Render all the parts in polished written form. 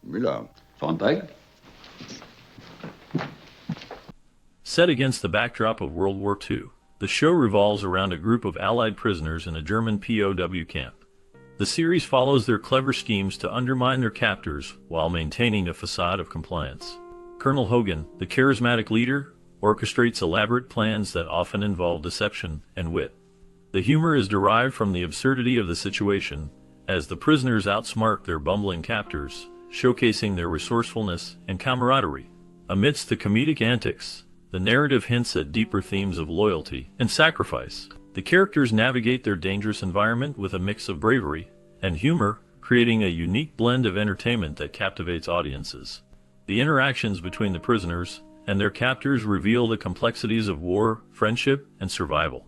Müller. Sonntag. Set against the backdrop of World War II, the show revolves around a group of Allied prisoners in a German POW camp. The series follows their clever schemes to undermine their captors while maintaining a facade of compliance. Colonel Hogan, the charismatic leader, orchestrates elaborate plans that often involve deception and wit. The humor is derived from the absurdity of the situation, as the prisoners outsmart their bumbling captors, showcasing their resourcefulness and camaraderie. Amidst the comedic antics, the narrative hints at deeper themes of loyalty and sacrifice. The characters navigate their dangerous environment with a mix of bravery and humor, creating a unique blend of entertainment that captivates audiences. The interactions between the prisoners and their captors reveal the complexities of war, friendship, and survival.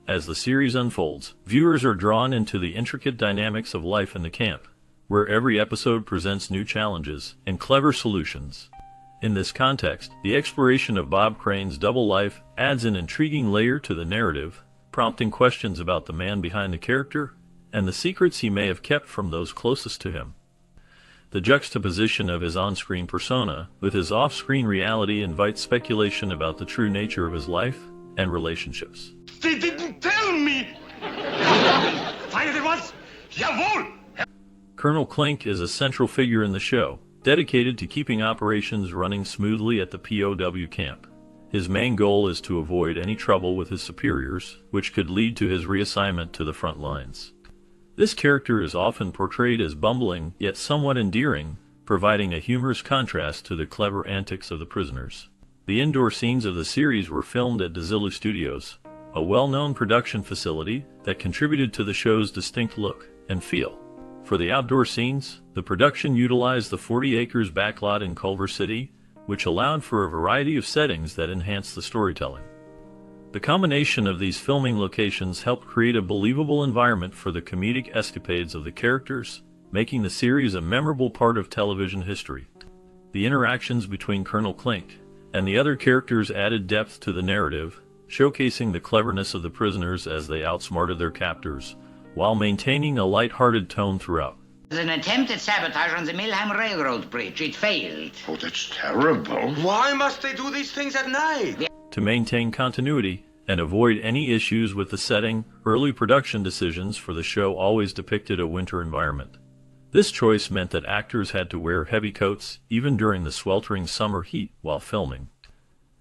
As the series unfolds, viewers are drawn into the intricate dynamics of life in the camp, where every episode presents new challenges and clever solutions. In this context, the exploration of Bob Crane's double life adds an intriguing layer to the narrative, prompting questions about the man behind the character and the secrets he may have kept from those closest to him. The juxtaposition of his on-screen persona with his off-screen reality invites speculation about the true nature of his life and relationships. They didn't tell me! Fired it once? Jawohl! Colonel Klink is a central figure in the show, dedicated to keeping operations running smoothly at the POW camp. His main goal is to avoid any trouble with his superiors, which could lead to his reassignment to the front lines. This character is often portrayed as bumbling, yet somewhat endearing, providing a humorous contrast to the clever antics of the prisoners. The indoor scenes of the series were filmed at Desilu Studios, a well-known production facility that contributed to the show's distinct look and feel. For the outdoor scenes, the production utilized the 40 acres backlot in Culver City, which allowed for a variety of settings that enhanced the storytelling. The combination of these filming locations helped create a believable environment for the comedic escapades of the characters, making the series a memorable part of television history. The interactions between Colonel Klink and the other characters added depth to the narrative, showcasing the cleverness of the prisoners as they outsmarted their captors, while maintaining a light-hearted tone throughout. There's an attempted sabotage on the Milheim Railroad Bridge. It failed. Oh, that's terrible. Why must they do these things at night? To maintain continuity and avoid any issues with the setting, early production decisions for the show always depicted a winter environment. This choice meant that actors had to wear heavy coats even during the sweltering summer heat while filming.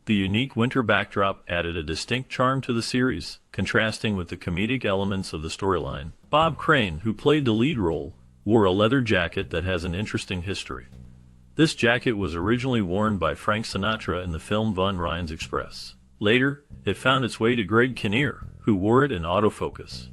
The unique winter backdrop added a distinct charm to the series, contrasting with the comedic elements of the storyline. Bob Crane, who played the lead role, wore a leather jacket that has an interesting history. This jacket was originally worn by Frank Sinatra in the film Von Ryan's Express. Later, it found its way to Greg Kinnear, who wore it in autofocus.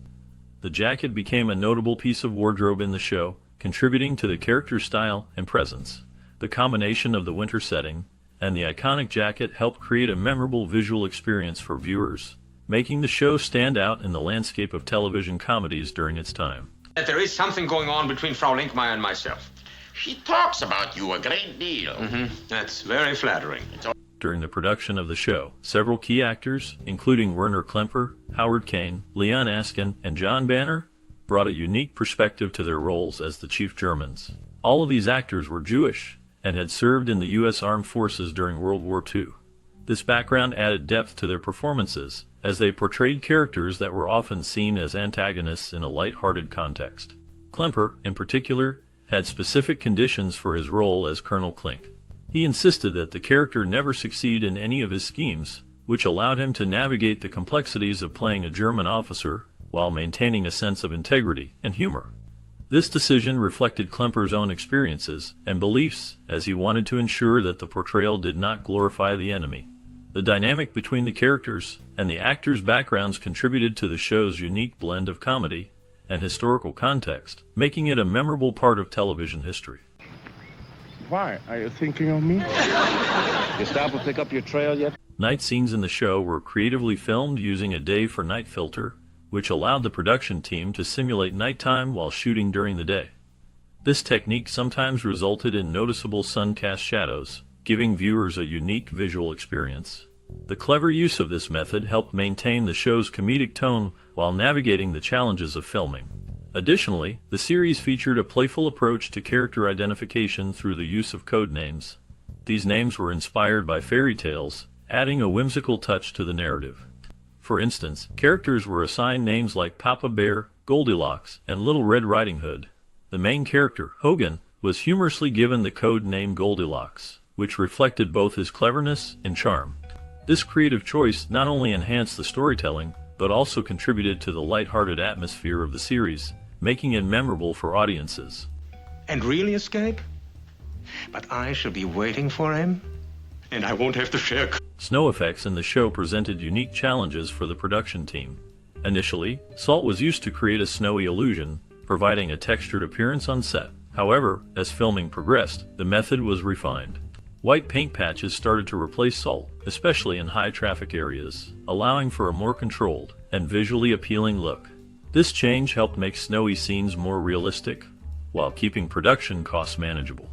The jacket became a notable piece of wardrobe in the show, contributing to the character's style and presence. The combination of the winter setting and the iconic jacket helped create a memorable visual experience for viewers, making the show stand out in the landscape of television comedies during its time. That there is something going on between Frau Linkmeyer and myself. She talks about you a great deal. That's very flattering. During the production of the show, several key actors, including Werner Klemper, Howard Kane, Leon Askin, and John Banner, brought a unique perspective to their roles as the chief Germans. All of these actors were Jewish and had served in the U.S. Armed Forces during World War II. This background added depth to their performances, as they portrayed characters that were often seen as antagonists in a light-hearted context. Klemper, in particular, had specific conditions for his role as Colonel Klink. He insisted that the character never succeed in any of his schemes, which allowed him to navigate the complexities of playing a German officer while maintaining a sense of integrity and humor. This decision reflected Klemper's own experiences and beliefs, as he wanted to ensure that the portrayal did not glorify the enemy. The dynamic between the characters and the actors' backgrounds contributed to the show's unique blend of comedy and historical context, making it a memorable part of television history. Why? Are you thinking of me? You stop and pick up your trail yet? Night scenes in the show were creatively filmed using a day-for-night filter, which allowed the production team to simulate nighttime while shooting during the day. This technique sometimes resulted in noticeable sun-cast shadows, giving viewers a unique visual experience. The clever use of this method helped maintain the show's comedic tone while navigating the challenges of filming. Additionally, the series featured a playful approach to character identification through the use of code names. These names were inspired by fairy tales, adding a whimsical touch to the narrative. For instance, characters were assigned names like Papa Bear, Goldilocks, and Little Red Riding Hood. The main character, Hogan, was humorously given the code name Goldilocks, which reflected both his cleverness and charm. This creative choice not only enhanced the storytelling, but also contributed to the light-hearted atmosphere of the series, making it memorable for audiences. And really escape? But I shall be waiting for him, and I won't have to share. Snow effects in the show presented unique challenges for the production team. Initially, salt was used to create a snowy illusion, providing a textured appearance on set. However, as filming progressed, the method was refined. White paint patches started to replace salt, especially in high-traffic areas, allowing for a more controlled and visually appealing look. This change helped make snowy scenes more realistic, while keeping production costs manageable.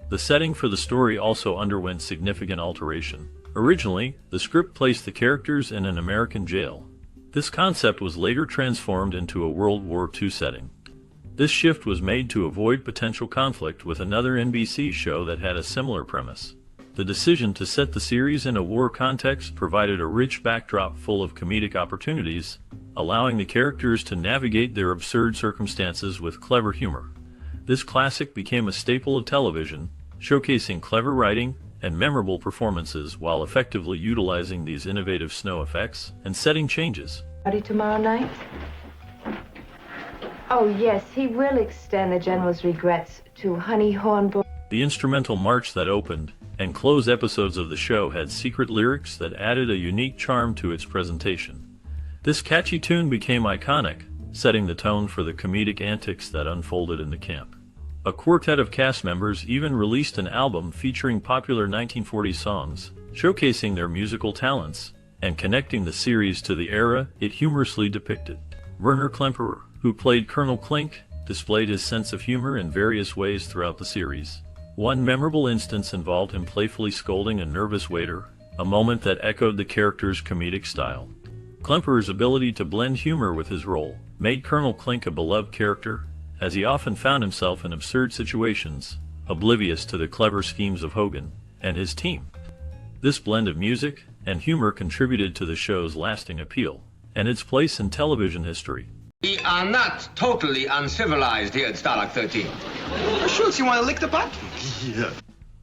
The setting for the story also underwent significant alteration. Originally, the script placed the characters in an American jail. This concept was later transformed into a World War II setting. This shift was made to avoid potential conflict with another NBC show that had a similar premise. The decision to set the series in a war context provided a rich backdrop full of comedic opportunities, allowing the characters to navigate their absurd circumstances with clever humor. This classic became a staple of television, showcasing clever writing and memorable performances while effectively utilizing these innovative snow effects and setting changes. Party tomorrow night? Oh, yes, he will extend the General's regrets to Honey Hornbull. The instrumental march that opened and closed episodes of the show had secret lyrics that added a unique charm to its presentation. This catchy tune became iconic, setting the tone for the comedic antics that unfolded in the camp. A quartet of cast members even released an album featuring popular 1940s songs, showcasing their musical talents and connecting the series to the era it humorously depicted. Werner Klemperer, who played Colonel Klink, displayed his sense of humor in various ways throughout the series. One memorable instance involved him playfully scolding a nervous waiter, a moment that echoed the character's comedic style. Klemperer's ability to blend humor with his role made Colonel Klink a beloved character, as he often found himself in absurd situations, oblivious to the clever schemes of Hogan and his team. This blend of music and humor contributed to the show's lasting appeal and its place in television history. We are not totally uncivilized here at Starlock 13. Schultz, you want to lick the butt? Yeah.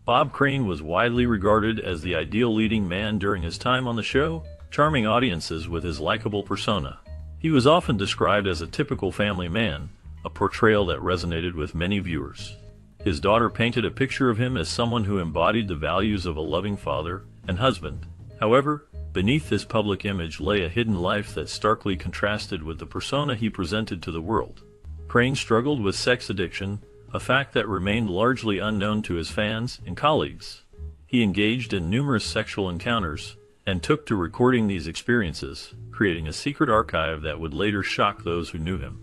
Bob Crane was widely regarded as the ideal leading man during his time on the show, charming audiences with his likable persona. He was often described as a typical family man, a portrayal that resonated with many viewers. His daughter painted a picture of him as someone who embodied the values of a loving father and husband. However, beneath this public image lay a hidden life that starkly contrasted with the persona he presented to the world. Crane struggled with sex addiction, a fact that remained largely unknown to his fans and colleagues. He engaged in numerous sexual encounters and took to recording these experiences, creating a secret archive that would later shock those who knew him.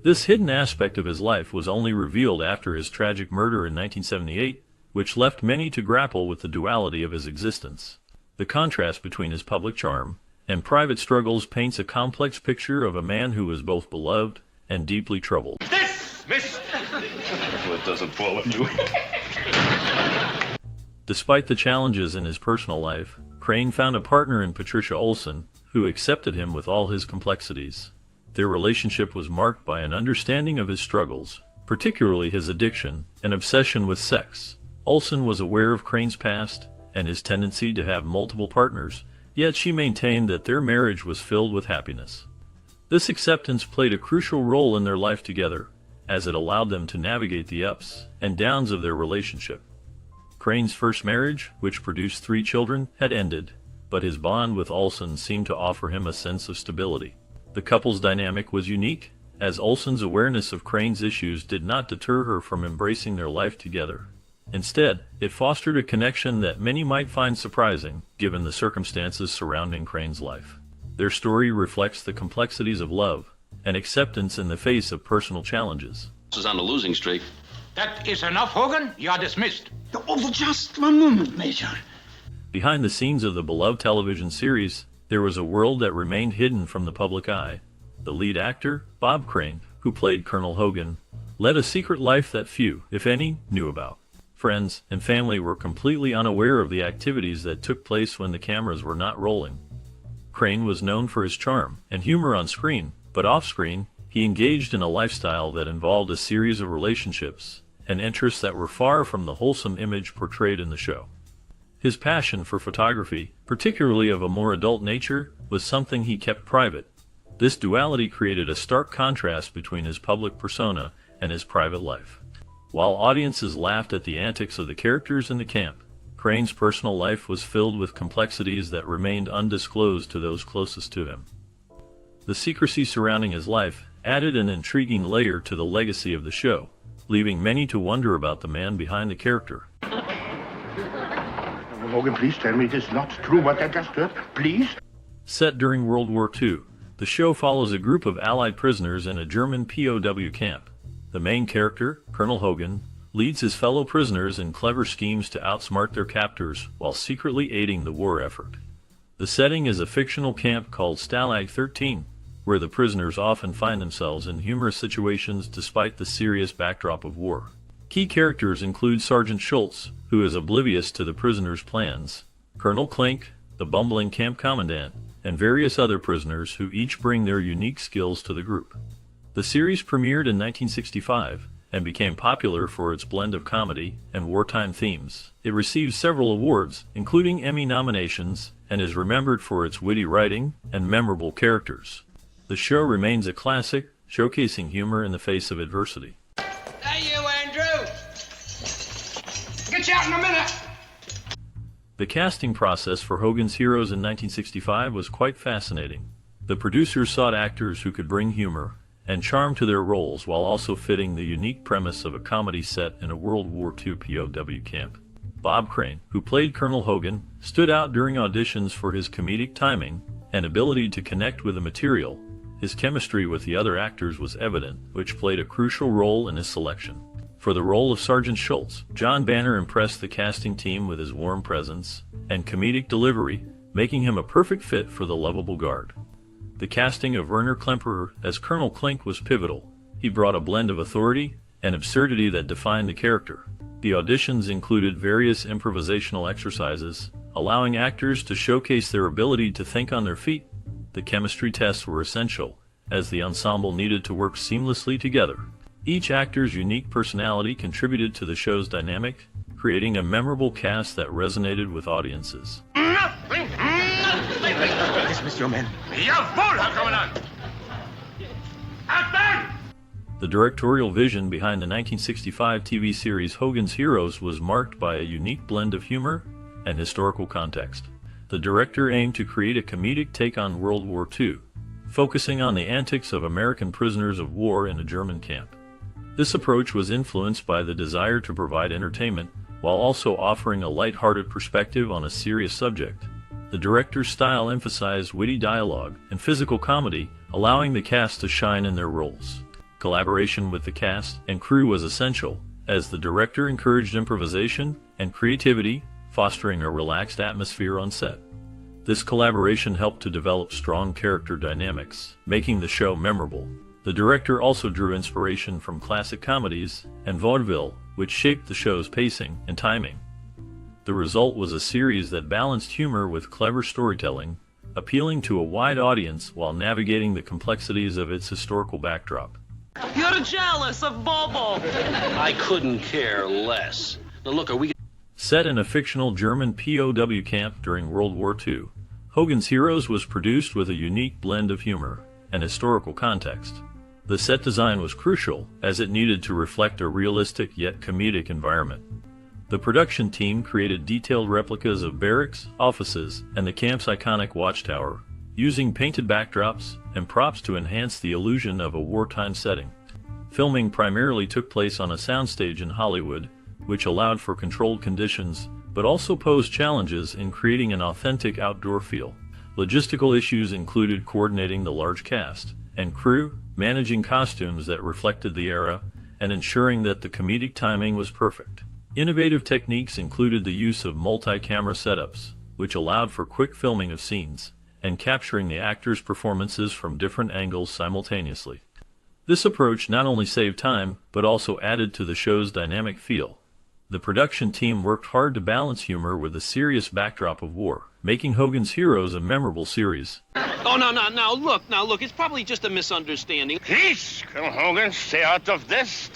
This hidden aspect of his life was only revealed after his tragic murder in 1978, which left many to grapple with the duality of his existence. The contrast between his public charm and private struggles paints a complex picture of a man who was both beloved and deeply troubled. Dismissed! Well, it doesn't fall on you. Despite the challenges in his personal life, Crane found a partner in Patricia Olson, who accepted him with all his complexities. Their relationship was marked by an understanding of his struggles, particularly his addiction and obsession with sex. Olson was aware of Crane's past and his tendency to have multiple partners, yet she maintained that their marriage was filled with happiness. This acceptance played a crucial role in their life together, as it allowed them to navigate the ups and downs of their relationship. Crane's first marriage, which produced 3 children, had ended, but his bond with Olson seemed to offer him a sense of stability. The couple's dynamic was unique, as Olson's awareness of Crane's issues did not deter her from embracing their life together. Instead, it fostered a connection that many might find surprising, given the circumstances surrounding Crane's life. Their story reflects the complexities of love and acceptance in the face of personal challenges. This is on the losing streak. That is enough, Hogan. You are dismissed. Oh, just one moment, Major. Behind the scenes of the beloved television series, there was a world that remained hidden from the public eye. The lead actor, Bob Crane, who who played Colonel Hogan, led a secret life that few, if any, knew about. Friends and family were completely unaware of the activities that took place when the cameras were not rolling. Crane was known for his charm and humor on screen, but off-screen, he engaged in a lifestyle that involved a series of relationships and interests that were far from the wholesome image portrayed in the show. His passion for photography, particularly of a more adult nature, was something he kept private. This duality created a stark contrast between his public persona and his private life. While audiences laughed at the antics of the characters in the camp, Crane's personal life was filled with complexities that remained undisclosed to those closest to him. The secrecy surrounding his life added an intriguing layer to the legacy of the show, leaving many to wonder about the man behind the character. Hogan, please tell me it is not true what I just heard, please. Set during World War II, the show follows a group of Allied prisoners in a German POW camp. The main character, Colonel Hogan, leads his fellow prisoners in clever schemes to outsmart their captors while secretly aiding the war effort. The setting is a fictional camp called Stalag 13, where the prisoners often find themselves in humorous situations despite the serious backdrop of war. Key characters include Sergeant Schultz, who is oblivious to the prisoners' plans, Colonel Klink, the bumbling camp commandant, and various other prisoners who each bring their unique skills to the group. The series premiered in 1965 and became popular for its blend of comedy and wartime themes. It received several awards, including Emmy nominations, and is remembered for its witty writing and memorable characters. The show remains a classic, showcasing humor in the face of adversity. Hey, you, Andrew! Get you out in a minute! The casting process for Hogan's Heroes in 1965 was quite fascinating. The producers sought actors who could bring humor and charm to their roles while also fitting the unique premise of a comedy set in a World War II POW camp. Bob Crane, who played Colonel Hogan, stood out during auditions for his comedic timing and ability to connect with the material. His chemistry with the other actors was evident, which played a crucial role in his selection. For the role of Sergeant Schultz, John Banner impressed the casting team with his warm presence and comedic delivery, making him a perfect fit for the lovable guard. The casting of Werner Klemperer as Colonel Klink was pivotal. He brought a blend of authority and absurdity that defined the character. The auditions included various improvisational exercises, allowing actors to showcase their ability to think on their feet. The chemistry tests were essential, as the ensemble needed to work seamlessly together. Each actor's unique personality contributed to the show's dynamic, creating a memorable cast that resonated with audiences. Dismiss your men. Jawohl, Herr Kommandant! Atmen! The directorial vision behind the 1965 TV series Hogan's Heroes was marked by a unique blend of humor and historical context. The director aimed to create a comedic take on World War II, focusing on the antics of American prisoners of war in a German camp. This approach was influenced by the desire to provide entertainment while also offering a light-hearted perspective on a serious subject. The director's style emphasized witty dialogue and physical comedy, allowing the cast to shine in their roles. Collaboration with the cast and crew was essential, as the director encouraged improvisation and creativity, fostering a relaxed atmosphere on set. This collaboration helped to develop strong character dynamics, making the show memorable. The director also drew inspiration from classic comedies and vaudeville, which shaped the show's pacing and timing. The result was a series that balanced humor with clever storytelling, appealing to a wide audience while navigating the complexities of its historical backdrop. You're jealous of Bobo. I couldn't care less. Now look, are we... Set in a fictional German POW camp during World War II, Hogan's Heroes was produced with a unique blend of humor and historical context. The set design was crucial, as it needed to reflect a realistic yet comedic environment. The production team created detailed replicas of barracks, offices, and the camp's iconic watchtower, using painted backdrops and props to enhance the illusion of a wartime setting. Filming primarily took place on a soundstage in Hollywood, which allowed for controlled conditions, but also posed challenges in creating an authentic outdoor feel. Logistical issues included coordinating the large cast and crew, managing costumes that reflected the era, and ensuring that the comedic timing was perfect. Innovative techniques included the use of multi-camera setups, which allowed for quick filming of scenes and capturing the actors' performances from different angles simultaneously. This approach not only saved time, but also added to the show's dynamic feel. The production team worked hard to balance humor with the serious backdrop of war, making Hogan's Heroes a memorable series. Oh, no, look, it's probably just a misunderstanding. Please, Colonel Hogan, stay out of this.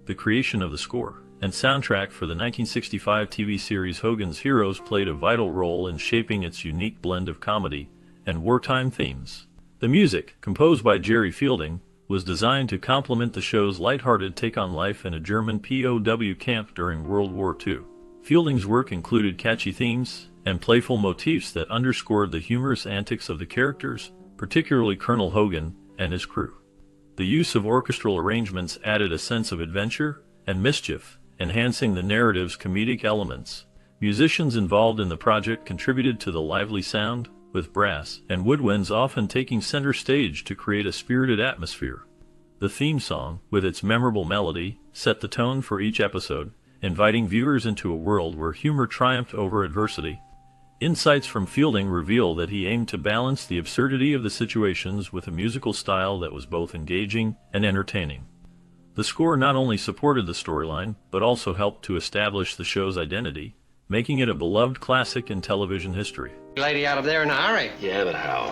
The creation of the score and soundtrack for the 1965 TV series Hogan's Heroes played a vital role in shaping its unique blend of comedy and wartime themes. The music, composed by Jerry Fielding, was designed to complement the show's lighthearted take on life in a German POW camp during World War II. Fielding's work included catchy themes and playful motifs that underscored the humorous antics of the characters, particularly Colonel Hogan and his crew. The use of orchestral arrangements added a sense of adventure and mischief, enhancing the narrative's comedic elements. Musicians involved in the project contributed to the lively sound, with brass and woodwinds often taking center stage to create a spirited atmosphere. The theme song, with its memorable melody, set the tone for each episode, inviting viewers into a world where humor triumphed over adversity. Insights from Fielding reveal that he aimed to balance the absurdity of the situations with a musical style that was both engaging and entertaining. The score not only supported the storyline, but also helped to establish the show's identity, making it a beloved classic in television history. Lady out of there in a hurry. Yeah, but how?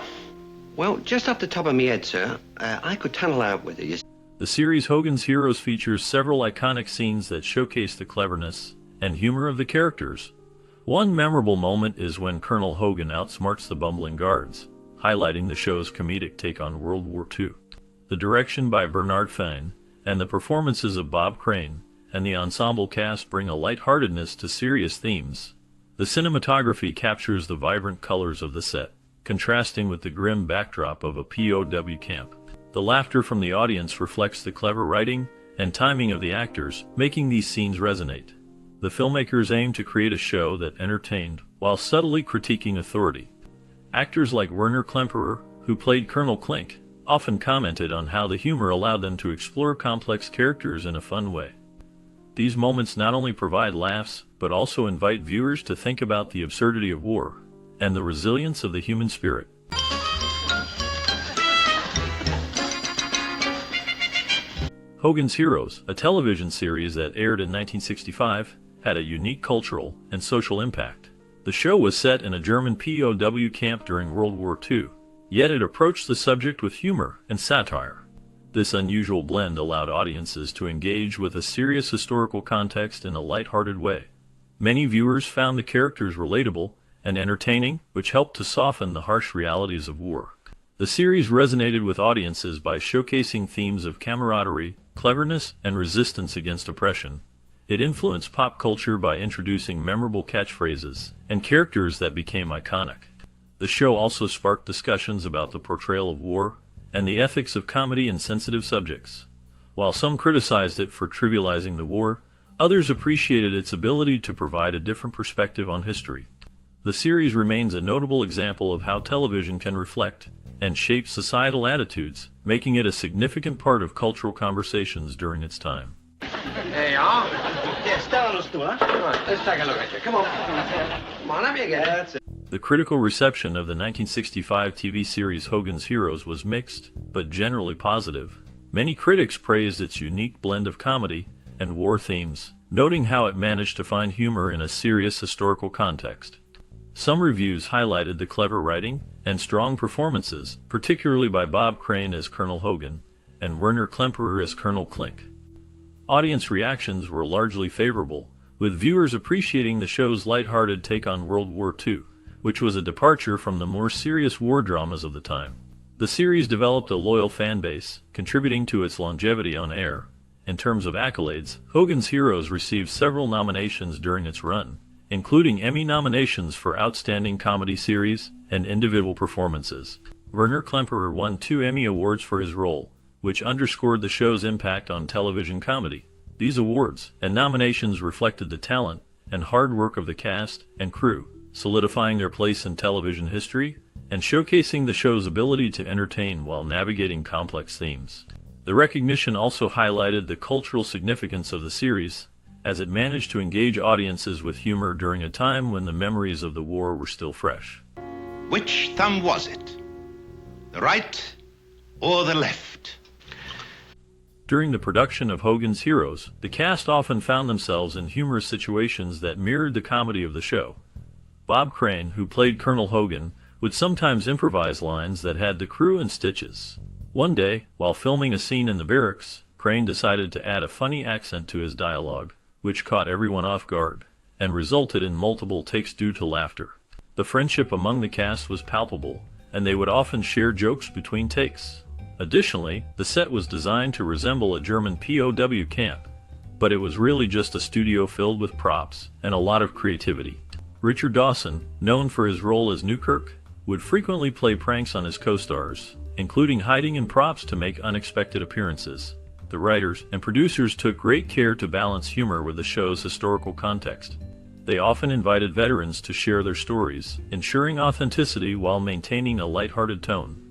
Well, just off the top of my head, sir, I could tunnel out with her. The series Hogan's Heroes features several iconic scenes that showcase the cleverness and humor of the characters. One memorable moment is when Colonel Hogan outsmarts the bumbling guards, highlighting the show's comedic take on World War II. The direction by Bernard Fane and the performances of Bob Crane and the ensemble cast bring a lightheartedness to serious themes. The cinematography captures the vibrant colors of the set, contrasting with the grim backdrop of a POW camp. The laughter from the audience reflects the clever writing and timing of the actors, making these scenes resonate. The filmmakers aimed to create a show that entertained while subtly critiquing authority. Actors like Werner Klemperer, who played Colonel Klink, often commented on how the humor allowed them to explore complex characters in a fun way. These moments not only provide laughs, but also invite viewers to think about the absurdity of war and the resilience of the human spirit. Hogan's Heroes, a television series that aired in 1965, had a unique cultural and social impact. The show was set in a German POW camp during World War II, yet it approached the subject with humor and satire. This unusual blend allowed audiences to engage with a serious historical context in a lighthearted way. Many viewers found the characters relatable and entertaining, which helped to soften the harsh realities of war. The series resonated with audiences by showcasing themes of camaraderie, cleverness, and resistance against oppression. It influenced pop culture by introducing memorable catchphrases and characters that became iconic. The show also sparked discussions about the portrayal of war and the ethics of comedy in sensitive subjects. While some criticized it for trivializing the war, others appreciated its ability to provide a different perspective on history. The series remains a notable example of how television can reflect and shape societal attitudes, making it a significant part of cultural conversations during its time. There you are. Yeah, stand on the stool, huh? All right, let's take a look at you. Come on. Come on, let me get it. That's it. The critical reception of the 1965 TV series Hogan's Heroes was mixed, but generally positive. Many critics praised its unique blend of comedy and war themes, noting how it managed to find humor in a serious historical context. Some reviews highlighted the clever writing and strong performances, particularly by Bob Crane as Colonel Hogan and Werner Klemperer as Colonel Klink. Audience reactions were largely favorable, with viewers appreciating the show's lighthearted take on World War II, which was a departure from the more serious war dramas of the time. The series developed a loyal fan base, contributing to its longevity on air. In terms of accolades, Hogan's Heroes received several nominations during its run, including Emmy nominations for Outstanding Comedy Series and Individual Performances. Werner Klemperer won 2 Emmy Awards for his role, which underscored the show's impact on television comedy. These awards and nominations reflected the talent and hard work of the cast and crew, solidifying their place in television history and showcasing the show's ability to entertain while navigating complex themes. The recognition also highlighted the cultural significance of the series, as it managed to engage audiences with humor during a time when the memories of the war were still fresh. Which thumb was it? The right or the left? During the production of Hogan's Heroes, the cast often found themselves in humorous situations that mirrored the comedy of the show. Bob Crane, who played Colonel Hogan, would sometimes improvise lines that had the crew in stitches. One day, while filming a scene in the barracks, Crane decided to add a funny accent to his dialogue, which caught everyone off guard, and resulted in multiple takes due to laughter. The friendship among the cast was palpable, and they would often share jokes between takes. Additionally, the set was designed to resemble a German POW camp, but it was really just a studio filled with props and a lot of creativity. Richard Dawson, known for his role as Newkirk, would frequently play pranks on his co-stars, including hiding in props to make unexpected appearances. The writers and producers took great care to balance humor with the show's historical context. They often invited veterans to share their stories, ensuring authenticity while maintaining a lighthearted tone.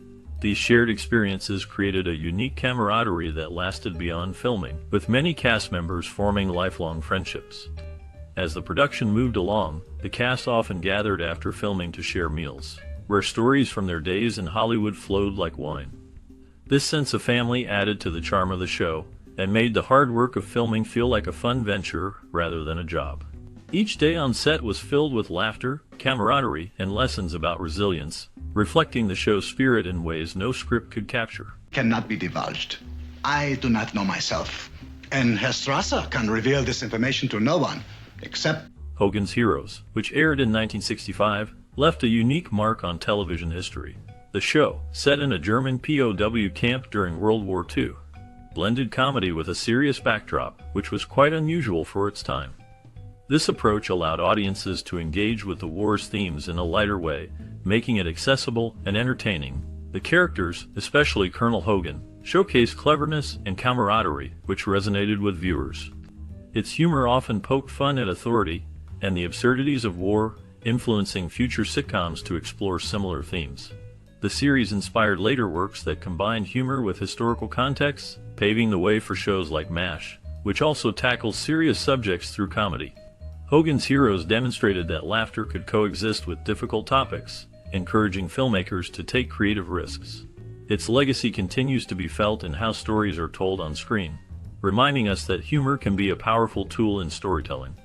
These shared experiences created a unique camaraderie that lasted beyond filming, with many cast members forming lifelong friendships. As the production moved along, the cast often gathered after filming to share meals, where stories from their days in Hollywood flowed like wine. This sense of family added to the charm of the show, and made the hard work of filming feel like a fun venture rather than a job. Each day on set was filled with laughter, camaraderie, and lessons about resilience, reflecting the show's spirit in ways no script could capture. Cannot be divulged. I do not know myself, and Herr Strasser can reveal this information to no one, except... Hogan's Heroes, which aired in 1965, left a unique mark on television history. The show, set in a German POW camp during World War II, blended comedy with a serious backdrop, which was quite unusual for its time. This approach allowed audiences to engage with the war's themes in a lighter way, making it accessible and entertaining. The characters, especially Colonel Hogan, showcased cleverness and camaraderie, which resonated with viewers. Its humor often poked fun at authority and the absurdities of war, influencing future sitcoms to explore similar themes. The series inspired later works that combined humor with historical contexts, paving the way for shows like MASH, which also tackles serious subjects through comedy. Hogan's Heroes demonstrated that laughter could coexist with difficult topics, encouraging filmmakers to take creative risks. Its legacy continues to be felt in how stories are told on screen, reminding us that humor can be a powerful tool in storytelling.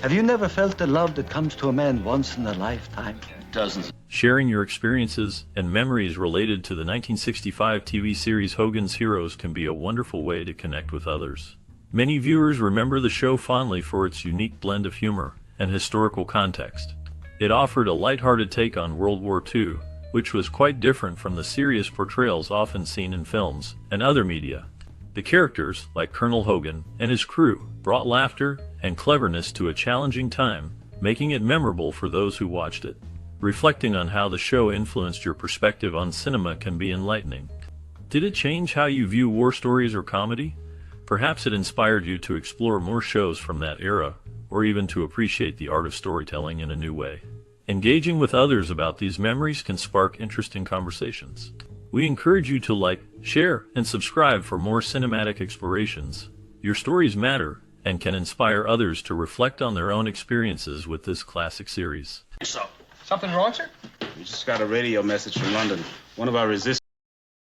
Have you never felt the love that comes to a man once in a lifetime? Dozens. Sharing your experiences and memories related to the 1965 TV series Hogan's Heroes can be a wonderful way to connect with others. Many viewers remember the show fondly for its unique blend of humor and historical context. It offered a lighthearted take on World War II, which was quite different from the serious portrayals often seen in films and other media. The characters, like Colonel Hogan and his crew, brought laughter and cleverness to a challenging time, making it memorable for those who watched it. Reflecting on how the show influenced your perspective on cinema can be enlightening. Did it change how you view war stories or comedy? Perhaps it inspired you to explore more shows from that era, or even to appreciate the art of storytelling in a new way. Engaging with others about these memories can spark interesting conversations. We encourage you to like, share, and subscribe for more cinematic explorations. Your stories matter and can inspire others to reflect on their own experiences with this classic series. Something wrong, sir? We just got a radio message from London. One of our resistance